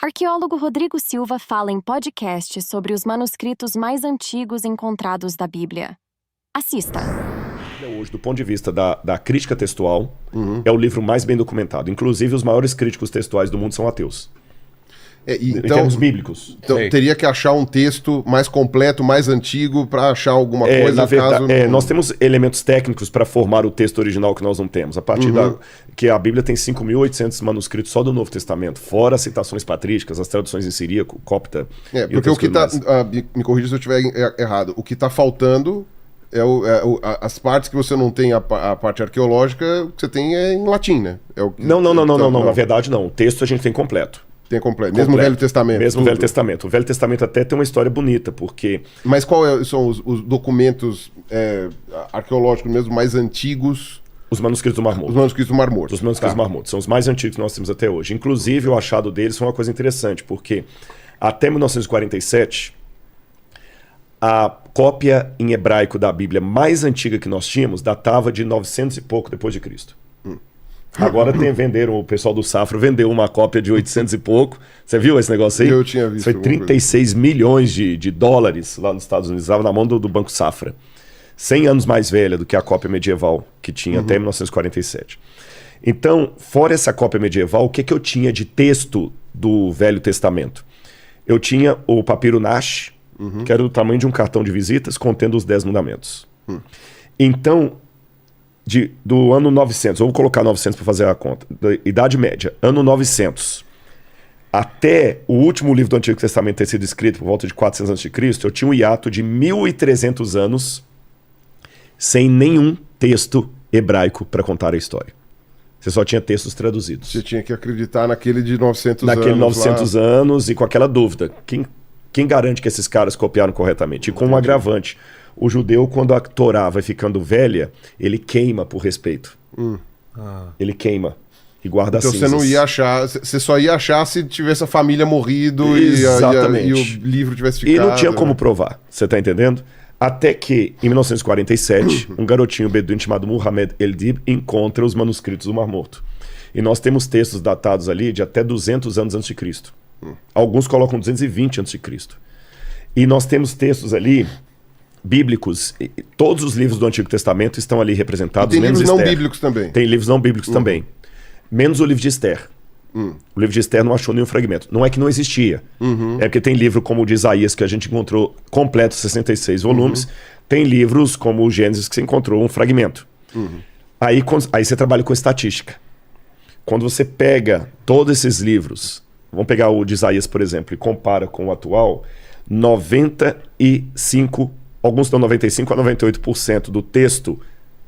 Arqueólogo Rodrigo Silva fala em podcast sobre os manuscritos mais antigos encontrados da Bíblia. Assista. Hoje, do ponto de vista da crítica textual, é o livro mais bem documentado. Inclusive, os maiores críticos textuais do mundo são ateus. Em termos bíblicos. Então, teria que achar um texto mais completo, mais antigo, para achar alguma coisa. Na verdade, nós temos elementos técnicos para formar o texto original que nós não temos. A partir que a Bíblia tem 5.800 manuscritos só do Novo Testamento, fora as citações patrísticas, as traduções em siríaco, cópta. Porque o que está... me corrija se eu estiver errado. O que está faltando as partes que você não tem, a parte arqueológica, que você tem em latim, né? Não. Na verdade, não. O texto a gente tem completo. Tem completo. Mesmo o Velho Testamento. Mesmo o Velho Testamento. O Velho Testamento até tem uma história bonita, porque... Mas são os documentos arqueológicos mesmo mais antigos? Os manuscritos do Mar Morto. Os manuscritos do Mar Morto. Os manuscritos do Mar Morto. São os mais antigos que nós temos até hoje. Inclusive, o achado deles foi uma coisa interessante, porque até 1947, a cópia em hebraico da Bíblia mais antiga que nós tínhamos datava de 900 e pouco depois de Cristo. Agora o pessoal do Safra vendeu uma cópia de 800 e pouco. Você viu esse negócio aí? Eu tinha visto. Foi 36 milhões de dólares lá nos Estados Unidos, estava na mão do Banco Safra. 100 anos mais velha do que a cópia medieval que tinha até 1947. Então, fora essa cópia medieval, o que eu tinha de texto do Velho Testamento? Eu tinha o papiro Nash, que era do tamanho de um cartão de visitas, contendo os 10 mandamentos. Então... do ano 900, eu vou colocar 900 para fazer a conta, da Idade Média, ano 900, até o último livro do Antigo Testamento ter sido escrito por volta de 400 a.C., eu tinha um hiato de 1.300 anos sem nenhum texto hebraico para contar a história. Você só tinha textos traduzidos. Você tinha que acreditar naquele de 900 anos. Naquele 900 anos e com aquela dúvida. Quem garante que esses caras copiaram corretamente? E com um agravante. O judeu, quando a Torá vai ficando velha, ele queima por respeito. Ele queima e guarda então cinzas. Você não ia achar, você só ia achar se tivesse a família morrido e o livro tivesse ficado. E não tinha como provar, você tá entendendo? Até que, em 1947, um garotinho beduíno chamado Muhammad El-Dib encontra os manuscritos do Mar Morto. E nós temos textos datados ali de até 200 anos antes de Cristo. Alguns colocam 220 antes de Cristo. E nós temos textos ali... bíblicos, todos os livros do Antigo Testamento estão ali representados. E tem menos livros Esther. não bíblicos também. Tem livros não bíblicos também. Menos o livro de Esther. O livro de Esther não achou nenhum fragmento. Não é que não existia. É porque tem livro como o de Isaías, que a gente encontrou completo, 66 volumes. Tem livros como o Gênesis, que você encontrou um fragmento. Aí você trabalha com estatística. Quando você pega todos esses livros, vamos pegar o de Isaías, por exemplo, e compara com o atual, 95%, alguns dão 95% a 98% do texto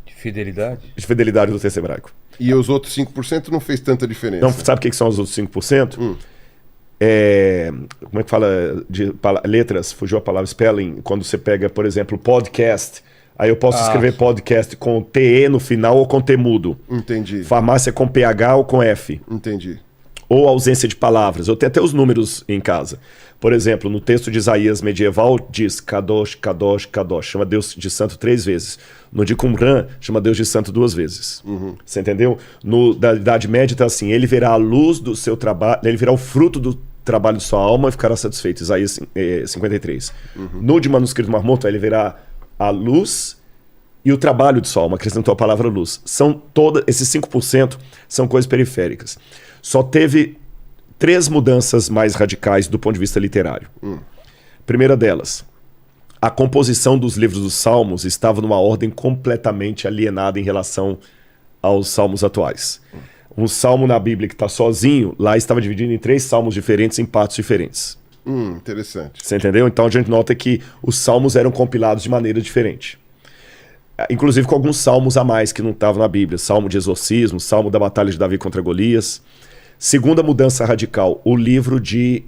de fidelidade do texto hebraico. E os outros 5% não fez tanta diferença. Não, sabe o que são os outros 5%? Como é que fala de letras? Fugiu a palavra spelling. Quando você pega, por exemplo, podcast, aí eu posso escrever podcast com TE no final ou com T mudo. Entendi. Farmácia com PH ou com F. Entendi. Ou ausência de palavras. Eu tenho até os números em casa. Por exemplo, no texto de Isaías medieval diz Kadosh, Kadosh, Kadosh. Chama Deus de santo 3 vezes. No de Qumran, chama Deus de santo 2 vezes. Você entendeu? No da Idade Média está assim, ele verá a luz do seu trabalho, ele verá o fruto do trabalho de sua alma e ficará satisfeito. Isaías 53. No de manuscrito do Mar Morto, ele verá a luz e o trabalho de sua alma. Acrescentou a palavra luz. Esses 5% são coisas periféricas. Só teve 3 mudanças mais radicais do ponto de vista literário. Primeira delas, a composição dos livros dos Salmos estava numa ordem completamente alienada em relação aos Salmos atuais. Um salmo na Bíblia que está sozinho, lá estava dividido em 3 salmos diferentes, em partes diferentes. Interessante. Você entendeu? Então a gente nota que os salmos eram compilados de maneira diferente. Inclusive com alguns salmos a mais que não estavam na Bíblia. Salmo de exorcismo, salmo da batalha de Davi contra Golias. Segunda mudança radical, o livro de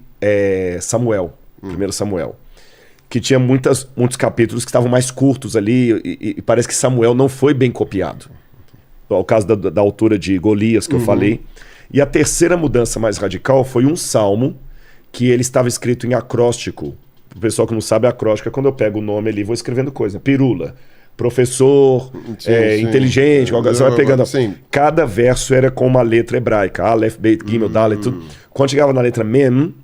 Samuel, 1 Samuel, que tinha muitos capítulos que estavam mais curtos ali e parece que Samuel não foi bem copiado. Ao caso da altura de Golias que eu falei. E a terceira mudança mais radical foi um salmo que ele estava escrito em acróstico. O pessoal que não sabe, acróstico é quando eu pego o nome ali e vou escrevendo coisa. Pirula. professor, Sim. inteligente, você vai pegando. Sim. Cada verso era com uma letra hebraica, Aleph, Beit, Gimel, Dalet, tudo. Quando chegava na letra Mem,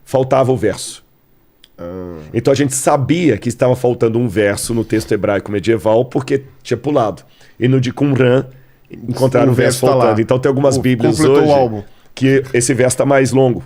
faltava o verso. Então a gente sabia que estava faltando um verso no texto hebraico medieval porque tinha pulado. E no de Qumran encontraram o verso faltando. Lá. Então tem algumas Bíblias completou hoje o álbum. que esse verso está mais longo.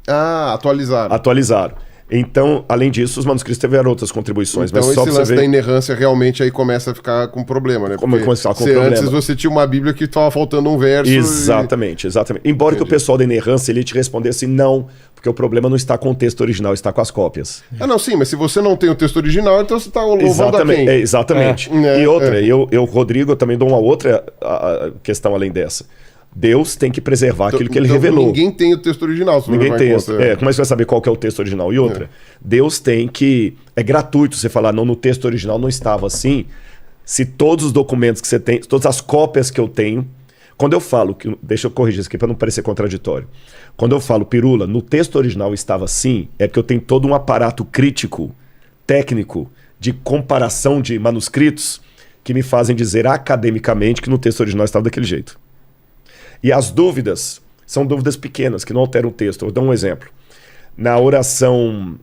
Atualizaram. Então, além disso, os manuscritos tiveram outras contribuições. Então mas só esse pra lance você da ver... inerrância realmente aí começa a ficar com problema, né? Porque Começar com se problema. antes você tinha uma Bíblia que estava faltando um verso... Exatamente. Embora que o Entendi. pessoal da inerrância ele te respondesse não, porque o problema não está com o texto original, está com as cópias. Não, sim, mas se você não tem o texto original, então você está louvando a quem? Exatamente. E outra, eu, Rodrigo, eu também dou uma outra questão além dessa. Deus tem que preservar aquilo que ele revelou. Ninguém tem o texto original. Se Ninguém tem isso. conta, Como é que você vai saber qual que é o texto original? E outra, Deus tem que... É gratuito você falar, não, no texto original não estava assim. Se todos os documentos que você tem, todas as cópias que eu tenho... Quando eu falo, deixa eu corrigir isso aqui para não parecer contraditório. Quando eu falo, Pirula, no texto original estava assim, é porque eu tenho todo um aparato crítico, técnico, de comparação de manuscritos que me fazem dizer academicamente que no texto original estava daquele jeito. E as dúvidas são dúvidas pequenas, que não alteram o texto. Eu vou dar um exemplo. Na oração,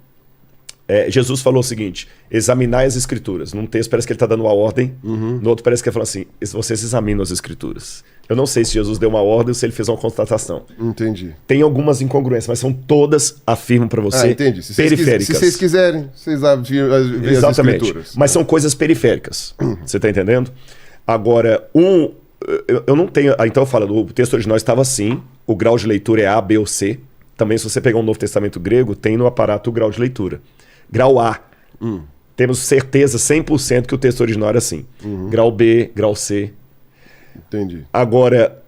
Jesus falou o seguinte, examinai as escrituras. Num texto parece que ele está dando uma ordem, no outro parece que ele falou assim, vocês examinam as escrituras. Eu não sei se Jesus deu uma ordem ou se ele fez uma constatação. Entendi. Tem algumas incongruências, mas são todas, afirmo para você, entendi. periféricas. Se vocês quiserem, vocês veem as escrituras. Mas são coisas periféricas. Você está entendendo? Agora, eu não tenho... Então eu falo, o texto original estava assim, o grau de leitura é A, B ou C. Também, se você pegar um Novo Testamento grego, tem no aparato o grau de leitura. Grau A. Temos certeza 100% que o texto original era assim. Grau B, grau C. Entendi. Agora,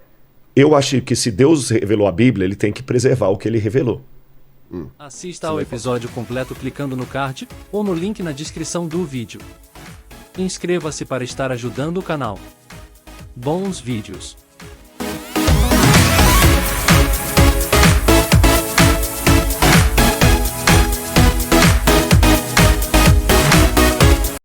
eu acho que se Deus revelou a Bíblia, ele tem que preservar o que ele revelou. Assista ao episódio completo clicando no card ou no link na descrição do vídeo. Inscreva-se para estar ajudando o canal. Bons vídeos.